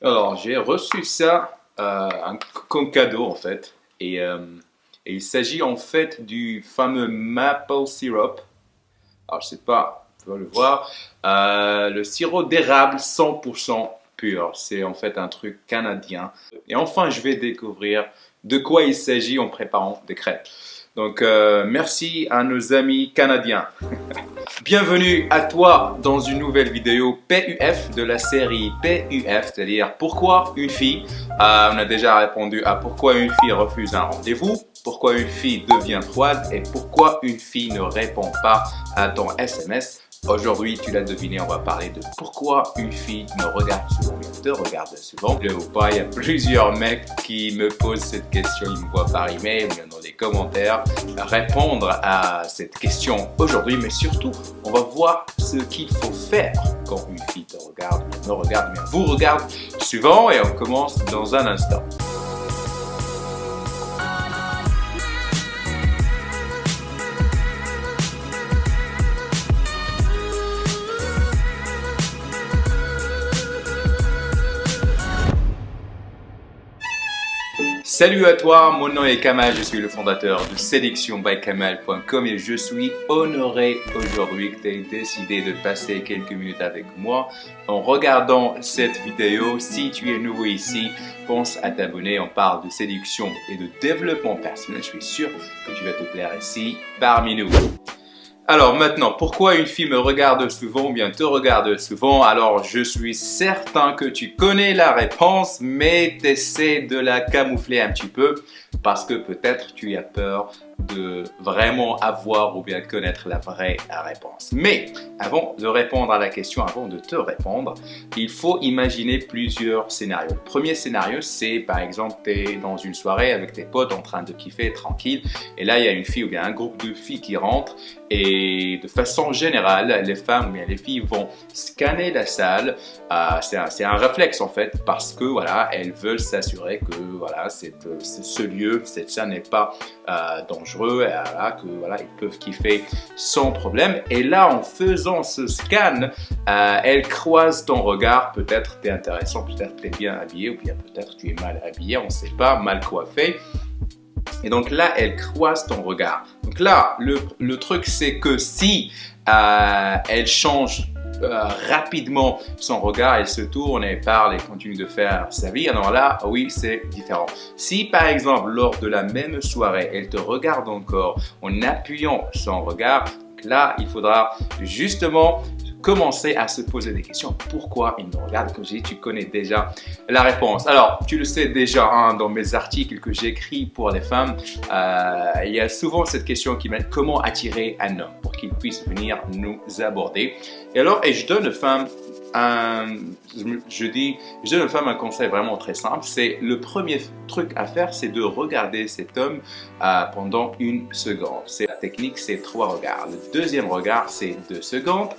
Alors, j'ai reçu ça comme cadeau en fait. Et il s'agit en fait du fameux maple syrup. Alors, je sais pas, tu vas le voir. Le sirop d'érable 100% pur. C'est en fait un truc canadien. Et enfin, je vais découvrir de quoi il s'agit en préparant des crêpes. Donc, merci à nos amis canadiens. Bienvenue à toi dans une nouvelle vidéo PUF de la série PUF, c'est-à-dire pourquoi une fille. On a déjà répondu à pourquoi une fille refuse un rendez-vous, pourquoi une fille devient froide et pourquoi une fille ne répond pas à ton SMS. Aujourd'hui, tu l'as deviné, on va parler de pourquoi une fille me regarde souvent, te regarde souvent. Ou pas, il y a plusieurs mecs qui me posent cette question, ils me voient par email, ou bien dans les commentaires, répondre à cette question aujourd'hui. Mais surtout, on va voir ce qu'il faut faire quand une fille te regarde, me regarde, bien vous regarde souvent. Et on commence dans un instant. Salut à toi, mon nom est Kamal, je suis le fondateur de sélectionbykamal.com et je suis honoré aujourd'hui que tu aies décidé de passer quelques minutes avec moi en regardant cette vidéo. Si tu es nouveau ici, pense à t'abonner, on parle de séduction et de développement personnel, je suis sûr que tu vas te plaire ici parmi nous. Alors maintenant, pourquoi une fille me regarde souvent ou bien te regarde souvent? Alors je suis certain que tu connais la réponse, mais tu essaies de la camoufler un petit peu parce que peut-être tu as peur de vraiment avoir ou bien connaître la vraie réponse. Mais avant de répondre à la question, avant de te répondre, il faut imaginer plusieurs scénarios. Le premier scénario, c'est par exemple, tu es dans une soirée avec tes potes en train de kiffer tranquille et là il y a une fille ou bien un groupe de filles qui rentrent et de façon générale, les femmes ou bien les filles vont scanner la salle. C'est un réflexe en fait parce que voilà, elles veulent s'assurer que voilà, ce lieu, cette salle n'est pas dangereux, et voilà, que voilà, ils peuvent kiffer sans problème. Et là, en faisant ce scan, elles croisent ton regard. Peut-être tu es intéressant, peut-être tu es bien habillé, ou bien peut-être tu es mal habillé, on ne sait pas, mal coiffé. Et donc là, elle croise ton regard. Donc là, le truc, c'est que si elle change rapidement son regard, elle se tourne et parle et continue de faire sa vie, alors là, oui, c'est différent. Si par exemple, lors de la même soirée, elle te regarde encore en appuyant son regard, là, il faudra justement commencer à se poser des questions. Pourquoi il me regarde? Comme je dis, tu connais déjà la réponse. Alors, tu le sais déjà dans mes articles que j'écris pour les femmes, il y a souvent cette question qui m'aide: comment attirer un homme pour qu'il puisse venir nous aborder? Et alors, je donne aux femmes je donne aux femmes un conseil vraiment très simple. C'est le premier truc à faire, c'est de regarder cet homme pendant 1 seconde. La technique, c'est 3 regards. Le deuxième regard, c'est 2 secondes.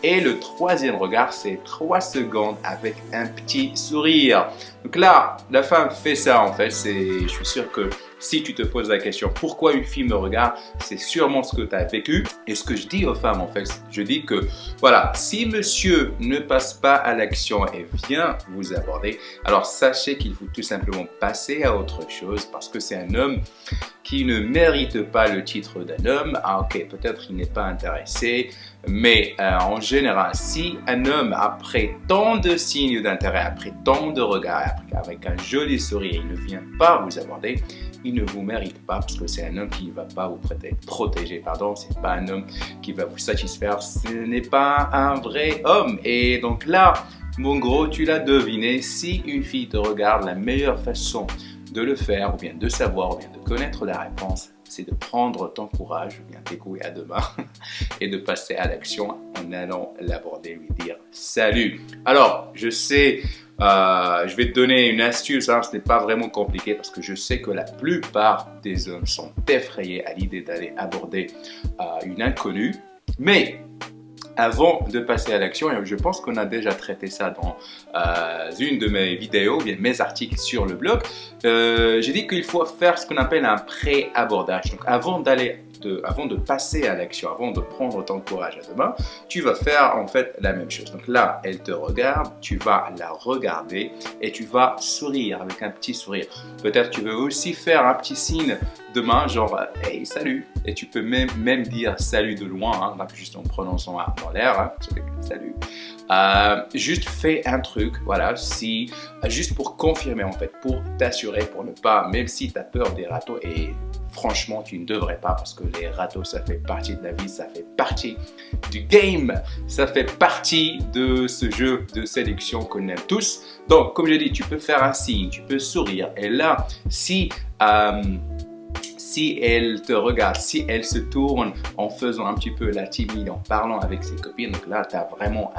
Et le troisième regard, c'est 3 secondes avec un petit sourire. Donc là, la femme fait ça en fait. Je suis sûr que si tu te poses la question pourquoi une fille me regarde, c'est sûrement ce que tu as vécu. Et ce que je dis aux femmes en fait, je dis que voilà, si monsieur ne passe pas à l'action et vient vous aborder, alors sachez qu'il faut tout simplement passer à autre chose parce que c'est un homme qui ne mérite pas le titre d'un homme. Ah ok, peut-être il n'est pas intéressé, mais en général, si un homme, après tant de signes d'intérêt, après tant de regards, avec un joli sourire, il ne vient pas vous aborder, il ne vous mérite pas parce que c'est un homme qui ne va pas vous protéger, c'est pas un homme qui va vous satisfaire, ce n'est pas un vrai homme. Et donc là, mon gros, tu l'as deviné, si une fille te regarde, la meilleure façon de le faire, ou bien de savoir, ou bien de connaître la réponse, c'est de prendre ton courage, ou bien tes couilles à deux mains, et de passer à l'action en allant l'aborder, lui dire salut. Alors, je sais, je vais te donner une astuce, ce n'est pas vraiment compliqué parce que je sais que la plupart des hommes sont effrayés à l'idée d'aller aborder une inconnue, mais avant de passer à l'action, et je pense qu'on a déjà traité ça dans une de mes vidéos, bien mes articles sur le blog, j'ai dit qu'il faut faire ce qu'on appelle un pré-abordage. Donc avant d'aller avant de passer à l'action, avant de prendre ton courage à deux mains, tu vas faire en fait la même chose. Donc là, elle te regarde, tu vas la regarder et tu vas sourire avec un petit sourire. Peut-être tu veux aussi faire un petit signe de main, genre « Hey, salut !» Et tu peux même dire « Salut » de loin, hein, juste en prononçant dans l'air, hein, « Salut ». Juste fais un truc, voilà, juste pour confirmer en fait, pour t'assurer, pour ne pas, même si tu as peur des râteaux, et franchement tu ne devrais pas, parce que les râteaux ça fait partie de la vie, ça fait partie du game, ça fait partie de ce jeu de sélection qu'on aime tous. Donc comme je dis, tu peux faire un signe, tu peux sourire, et là si elle te regarde, si elle se tourne en faisant un petit peu la timide, en parlant avec ses copines, donc là, tu as vraiment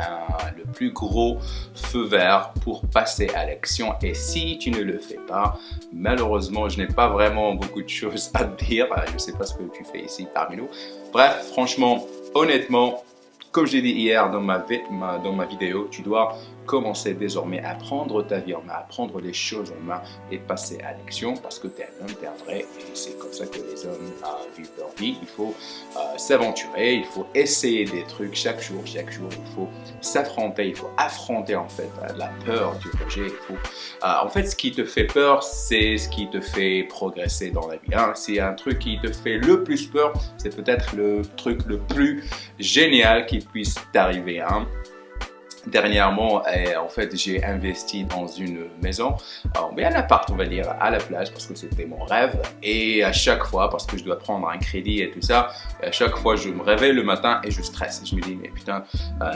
le plus gros feu vert pour passer à l'action. Et si tu ne le fais pas, malheureusement, je n'ai pas vraiment beaucoup de choses à te dire. Je ne sais pas ce que tu fais ici parmi nous. Bref, franchement, honnêtement, comme je l'ai dit hier dans ma vidéo, tu dois commencer désormais à prendre ta vie en main, à prendre les choses en main et passer à l'action, parce que tu es un homme, tu es un vrai, et c'est comme ça que les hommes vivent leur vie. Il faut s'aventurer, il faut essayer des trucs chaque jour, il faut s'affronter, il faut affronter en fait la peur du rejet. En fait, ce qui te fait peur, c'est ce qui te fait progresser dans la vie. Hein. C'est un truc qui te fait le plus peur, c'est peut-être le truc le plus génial qui puisse t'arriver. Hein. Dernièrement, en fait, j'ai investi dans une maison, mais un appart, on va dire, à la plage, parce que c'était mon rêve. Et à chaque fois, parce que je dois prendre un crédit et tout ça, à chaque fois, je me réveille le matin et je stresse. Je me dis, mais putain,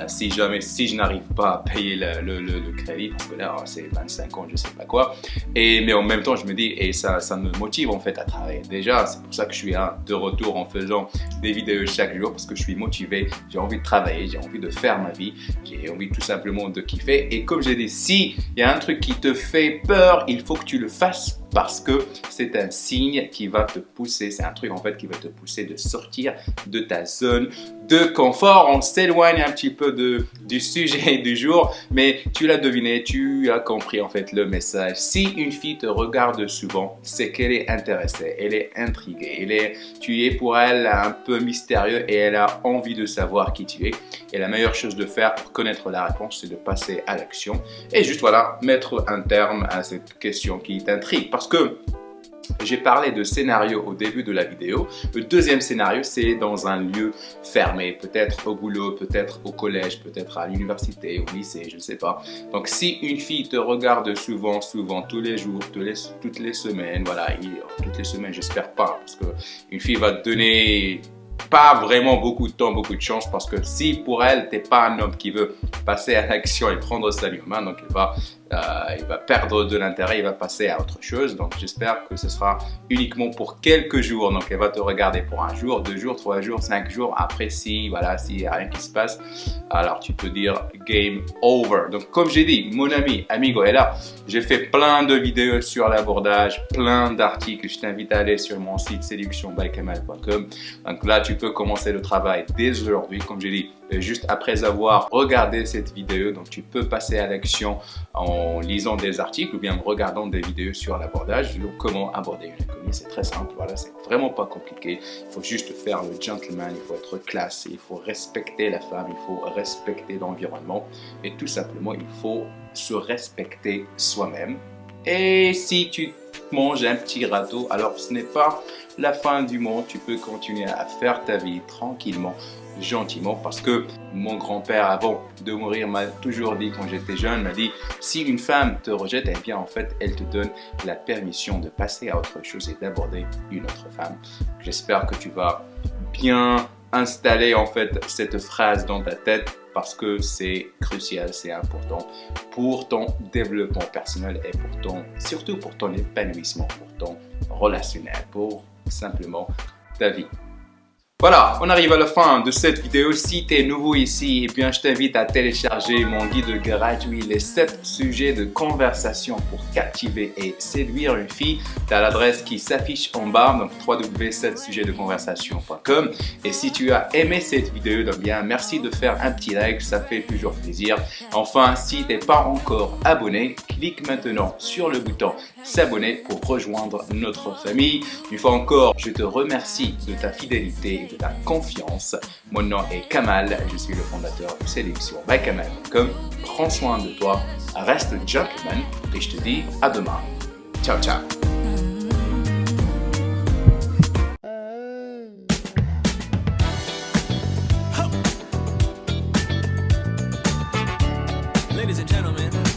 si je n'arrive pas à payer le crédit, parce que là, c'est 25 ans, je sais pas quoi. Mais en même temps, je me dis, et ça me motive en fait à travailler. Déjà, c'est pour ça que je suis de retour en faisant des vidéos chaque jour, parce que je suis motivé, j'ai envie de travailler, j'ai envie de faire ma vie, j'ai envie tout simplement de kiffer. Et comme j'ai dit, si il y a un truc qui te fait peur, il faut que tu le fasses, parce que c'est un signe qui va te pousser, c'est un truc en fait qui va te pousser de sortir de ta zone de confort. On s'éloigne un petit peu du sujet du jour, mais tu l'as deviné, tu as compris en fait le message. Si une fille te regarde souvent, c'est qu'elle est intéressée, elle est intriguée, tu es pour elle un peu mystérieux et elle a envie de savoir qui tu es. Et la meilleure chose de faire pour connaître la réponse, c'est de passer à l'action et juste voilà, mettre un terme à cette question qui t'intrigue. Parce que j'ai parlé de scénario au début de la vidéo. Le deuxième scénario, c'est dans un lieu fermé, peut-être au boulot, peut-être au collège, peut-être à l'université, au lycée, je ne sais pas. Donc si une fille te regarde souvent, tous les jours, toutes les semaines, voilà, toutes les semaines, j'espère pas, parce qu'une fille va te donner pas vraiment beaucoup de temps, beaucoup de chance, parce que si pour elle, t'es pas un homme qui veut passer à l'action et prendre sa vie en main, donc il va perdre de l'intérêt, il va passer à autre chose. Donc j'espère que ce sera uniquement pour quelques jours. Donc elle va te regarder pour un jour, 2 jours, 3 jours, 5 jours. Après, s'il n'y a rien qui se passe, alors tu peux dire game over. Donc comme j'ai dit, mon ami, amigo est là. J'ai fait plein de vidéos sur l'abordage, plein d'articles. Je t'invite à aller sur mon site séductionbykamal.com. Donc là, tu peux commencer le travail dès aujourd'hui. Comme j'ai dit, juste après avoir regardé cette vidéo, donc tu peux passer à l'action en lisant des articles ou bien en regardant des vidéos sur l'abordage. Donc comment aborder une inconnue, c'est très simple, voilà, c'est vraiment pas compliqué. Il faut juste faire le gentleman, il faut être classe, il faut respecter la femme, il faut respecter l'environnement et tout simplement il faut se respecter soi-même. Et si tu manges un petit râteau, alors ce n'est pas la fin du monde, tu peux continuer à faire ta vie tranquillement, gentiment, parce que mon grand-père avant de mourir m'a toujours dit, quand j'étais jeune, m'a dit si une femme te rejette, eh bien en fait elle te donne la permission de passer à autre chose et d'aborder une autre femme. J'espère que tu vas bien installer en fait cette phrase dans ta tête, parce que c'est crucial, c'est important pour ton développement personnel et surtout pour ton épanouissement, pour ton relationnel, pour simplement ta vie. Voilà, on arrive à la fin de cette vidéo. Si tu es nouveau ici, eh bien, je t'invite à télécharger mon guide gratuit, les 7 sujets de conversation pour captiver et séduire une fille. Tu as l'adresse qui s'affiche en bas, donc www.7sujetdeconversation.com. Et si tu as aimé cette vidéo, donc bien, merci de faire un petit like, ça fait toujours plaisir. Enfin, si tu n'es pas encore abonné, clique maintenant sur le bouton s'abonner pour rejoindre notre famille. Une fois encore, je te remercie de ta fidélité et de ta confiance. Mon nom est Kamal, je suis le fondateur de Sélection by Kamal.com. Prends soin de toi, reste un gentleman et je te dis à demain. Ciao, ciao. Ladies and gentlemen.